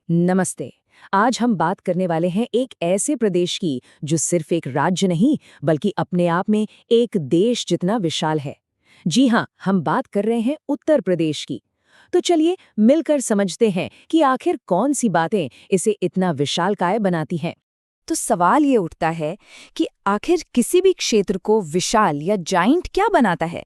नमस्ते। आज हम बात करने वाले हैं एक ऐसे प्रदेश की जो सिर्फ एक राज्य नहीं बल्कि अपने आप में एक देश जितना विशाल है। जी हाँ, हम बात कर रहे हैं उत्तर प्रदेश की। तो चलिए मिलकर समझते हैं कि आखिर कौन सी बातें इसे इतना विशालकाय बनाती हैं। तो सवाल ये उठता है कि आखिर किसी भी क्षेत्र को विशाल या जाइंट क्या बनाता है।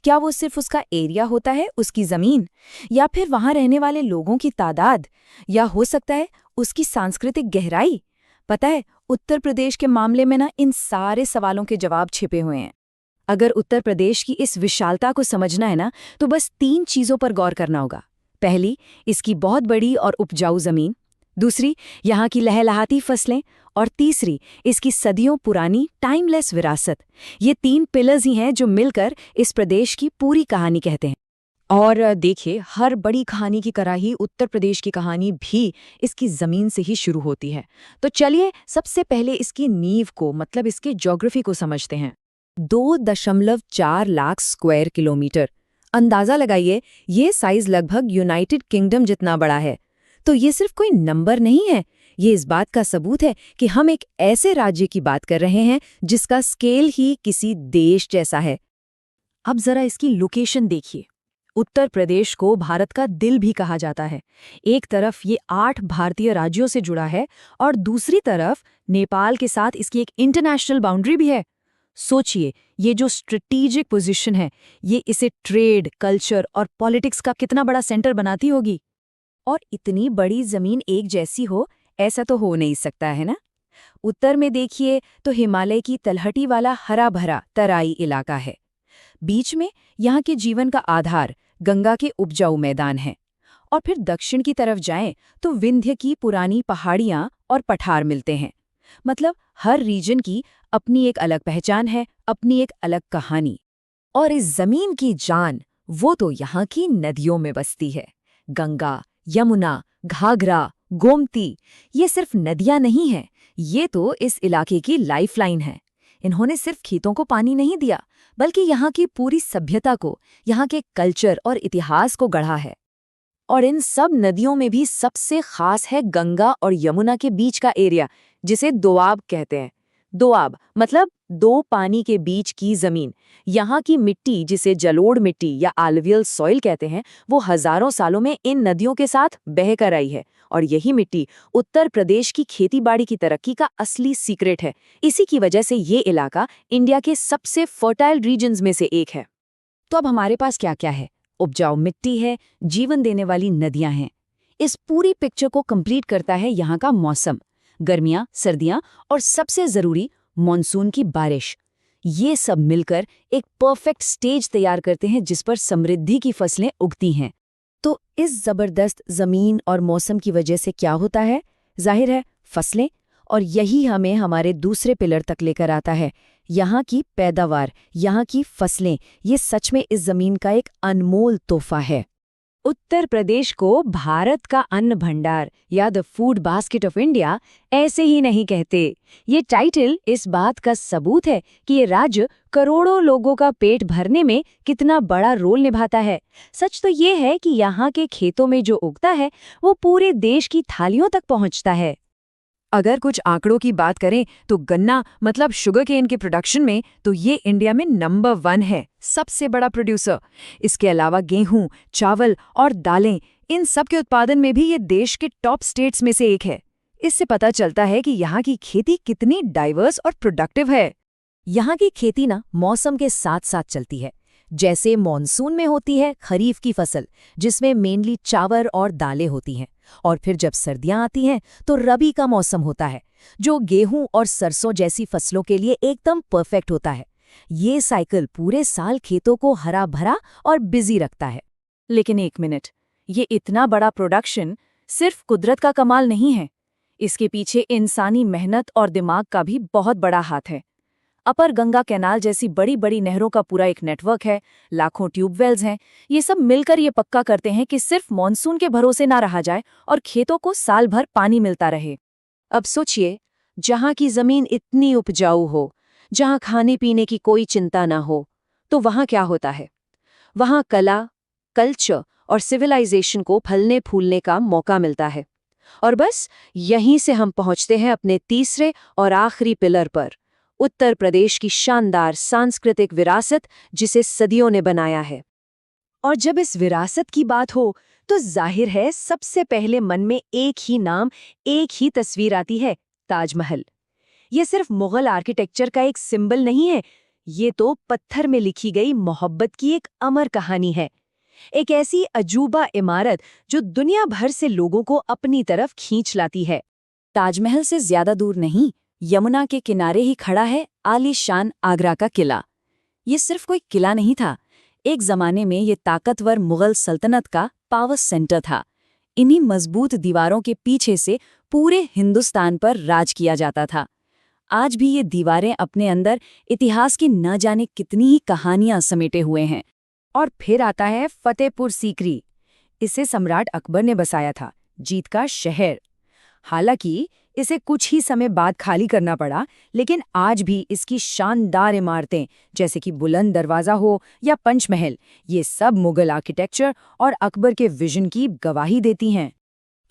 क्या वो सिर्फ उसका एरिया होता है, उसकी जमीन, या फिर वहां रहने वाले लोगों की तादाद, या हो सकता है उसकी सांस्कृतिक गहराई। पता है, उत्तर प्रदेश के मामले में ना इन सारे सवालों के जवाब छिपे हुए हैं। अगर उत्तर प्रदेश की इस विशालता को समझना है ना, तो बस 3 चीजों पर गौर करना होगा। पहली, इसकी बहुत बड़ी और उपजाऊ जमीन। दूसरी, यहाँ की लहलहाती फसलें। और तीसरी, इसकी सदियों पुरानी टाइमलेस विरासत। ये 3 पिलर्स ही हैं जो मिलकर इस प्रदेश की पूरी कहानी कहते हैं। और देखिए, हर बड़ी कहानी की तरह ही उत्तर प्रदेश की कहानी भी इसकी जमीन से ही शुरू होती है। तो चलिए सबसे पहले इसकी नींव को, मतलब इसके ज्योग्राफी को समझते हैं। 2.4 लाख स्क्वायर किलोमीटर। अंदाजा लगाइए, ये साइज लगभग यूनाइटेड किंगडम जितना बड़ा है। तो ये सिर्फ कोई नंबर नहीं है, ये इस बात का सबूत है कि हम एक ऐसे राज्य की बात कर रहे हैं जिसका स्केल ही किसी देश जैसा है। अब जरा इसकी लोकेशन देखिए। उत्तर प्रदेश को भारत का दिल भी कहा जाता है। एक तरफ ये 8 भारतीय राज्यों से जुड़ा है और दूसरी तरफ नेपाल के साथ इसकी एक इंटरनेशनल बाउंड्री भी है। सोचिए, ये जो स्ट्रेटेजिक पोजीशन है, ये इसे ट्रेड, कल्चर और पॉलिटिक्स का कितना बड़ा सेंटर बनाती होगी। और इतनी बड़ी जमीन एक जैसी हो, ऐसा तो हो नहीं सकता है ना। उत्तर में देखिए तो हिमालय की तलहटी वाला हरा भरा तराई इलाका है। बीच में यहाँ के जीवन का आधार गंगा के उपजाऊ मैदान हैं। और फिर दक्षिण की तरफ जाएं तो विंध्य की पुरानी पहाड़ियाँ और पठार मिलते हैं। मतलब हर रीजन की अपनी एक अलग पहचान है, अपनी एक अलग कहानी। और इस जमीन की जान वो तो यहाँ की नदियों में बसती है। गंगा, यमुना, घाघरा, गोमती, ये सिर्फ नदियां नहीं हैं, ये तो इस इलाके की लाइफलाइन है। इन्होंने सिर्फ खेतों को पानी नहीं दिया, बल्कि यहाँ की पूरी सभ्यता को, यहाँ के कल्चर और इतिहास को गढ़ा है। और इन सब नदियों में भी सबसे खास है गंगा और यमुना के बीच का एरिया, जिसे दोआब कहते हैं। दोआब मतलब 2 पानी के बीच की जमीन। यहाँ की मिट्टी, जिसे जलोढ़ मिट्टी या आलवियल सॉइल कहते हैं, वो हजारों सालों में इन नदियों के साथ बहकर आई है। और यही मिट्टी उत्तर प्रदेश की खेतीबाड़ी की तरक्की का असली सीक्रेट है। इसी की वजह से ये इलाका इंडिया के सबसे फर्टाइल रीजन्स में से एक है। तो अब हमारे पास क्या क्या है? उपजाऊ मिट्टी है, जीवन देने वाली नदियां हैं। इस पूरी पिक्चर को कंप्लीट करता है यहाँ का मौसम। गर्मियां, सर्दियां और सबसे जरूरी मॉनसून की बारिश। ये सब मिलकर एक परफेक्ट स्टेज तैयार करते हैं जिस पर समृद्धि की फसलें उगती हैं। तो इस जबरदस्त जमीन और मौसम की वजह से क्या होता है? जाहिर है, फसलें। और यही हमें हमारे दूसरे पिलर तक लेकर आता है। यहाँ की पैदावार, यहाँ की फसलें, ये सच में इस जमीन का एक अनमोल तोहफा है। उत्तर प्रदेश को भारत का अन्न भंडार या the food basket of India ऐसे ही नहीं कहते। ये टाइटल इस बात का सबूत है कि ये राज्य करोड़ों लोगों का पेट भरने में कितना बड़ा रोल निभाता है। सच तो ये है कि यहाँ के खेतों में जो उगता है वो पूरे देश की थालियों तक पहुँचता है। अगर कुछ आंकड़ों की बात करें तो गन्ना मतलब शुगर केन के प्रोडक्शन में तो ये इंडिया में नंबर 1 है, सबसे बड़ा प्रोड्यूसर। इसके अलावा गेहूं, चावल और दालें, इन सब के उत्पादन में भी ये देश के टॉप स्टेट्स में से एक है। इससे पता चलता है कि यहाँ की खेती कितनी डाइवर्स और प्रोडक्टिव है। यहाँ की खेती ना मौसम के साथ साथ चलती है। जैसे मॉनसून में होती है खरीफ की फसल, जिसमें मेनली चावल और दालें होती हैं। और फिर जब सर्दियां आती हैं तो रबी का मौसम होता है, जो गेहूं और सरसों जैसी फसलों के लिए एकदम परफेक्ट होता है। ये साइकिल पूरे साल खेतों को हरा भरा और बिजी रखता है। लेकिन एक मिनट, ये इतना बड़ा प्रोडक्शन सिर्फ कुदरत का कमाल नहीं है। इसके पीछे इंसानी मेहनत और दिमाग का भी बहुत बड़ा हाथ है। अपर गंगा कैनाल जैसी बड़ी बड़ी नहरों का पूरा एक नेटवर्क है, लाखों ट्यूबवेल्स हैं। ये सब मिलकर ये पक्का करते हैं कि सिर्फ मॉनसून के भरोसे ना रहा जाए और खेतों को साल भर पानी मिलता रहे। अब सोचिए, जहाँ की जमीन इतनी उपजाऊ हो, जहाँ खाने पीने की कोई चिंता ना हो, तो वहाँ क्या होता है? वहाँ कला, कल्चर और सिविलाइजेशन को फलने फूलने का मौका मिलता है। और बस यहीं से हम पहुंचते हैं अपने तीसरे और आखिरी पिलर पर, उत्तर प्रदेश की शानदार सांस्कृतिक विरासत जिसे सदियों ने बनाया है। और जब इस विरासत की बात हो तो जाहिर है सबसे पहले मन में एक ही नाम, एक ही तस्वीर आती है, ताजमहल। ये सिर्फ मुगल आर्किटेक्चर का एक सिंबल नहीं है, ये तो पत्थर में लिखी गई मोहब्बत की एक अमर कहानी है। एक ऐसी अजूबा इमारत जो दुनिया भर से लोगों को अपनी तरफ खींच लाती है। ताजमहल से ज्यादा दूर नहीं, यमुना के किनारे ही खड़ा है आलीशान आगरा का किला। ये सिर्फ कोई किला नहीं था, एक जमाने में ये ताकतवर मुगल सल्तनत का पावर सेंटर था। इन्हीं मजबूत दीवारों के पीछे से पूरे हिंदुस्तान पर राज किया जाता था। आज भी ये दीवारें अपने अंदर इतिहास की न जाने कितनी ही कहानियां समेटे हुए हैं। और फिर आता है फतेहपुर सीकरी। इसे सम्राट अकबर ने बसाया था, जीत का शहर। हालांकि इसे कुछ ही समय बाद खाली करना पड़ा, लेकिन आज भी इसकी शानदार इमारतें जैसे कि बुलंद दरवाजा हो या पंचमहल, ये सब मुगल आर्किटेक्चर और अकबर के विजन की गवाही देती हैं।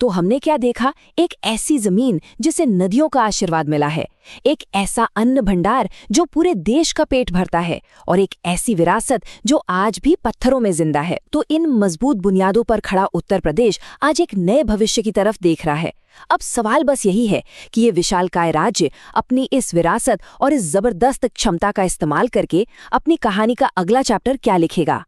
तो हमने क्या देखा? एक ऐसी जमीन जिसे नदियों का आशीर्वाद मिला है, एक ऐसा अन्न भंडार जो पूरे देश का पेट भरता है, और एक ऐसी विरासत जो आज भी पत्थरों में जिंदा है। तो इन मजबूत बुनियादों पर खड़ा उत्तर प्रदेश आज एक नए भविष्य की तरफ देख रहा है। अब सवाल बस यही है कि ये विशालकाय राज्य अपनी इस विरासत और इस जबरदस्त क्षमता का इस्तेमाल करके अपनी कहानी का अगला चैप्टर क्या लिखेगा।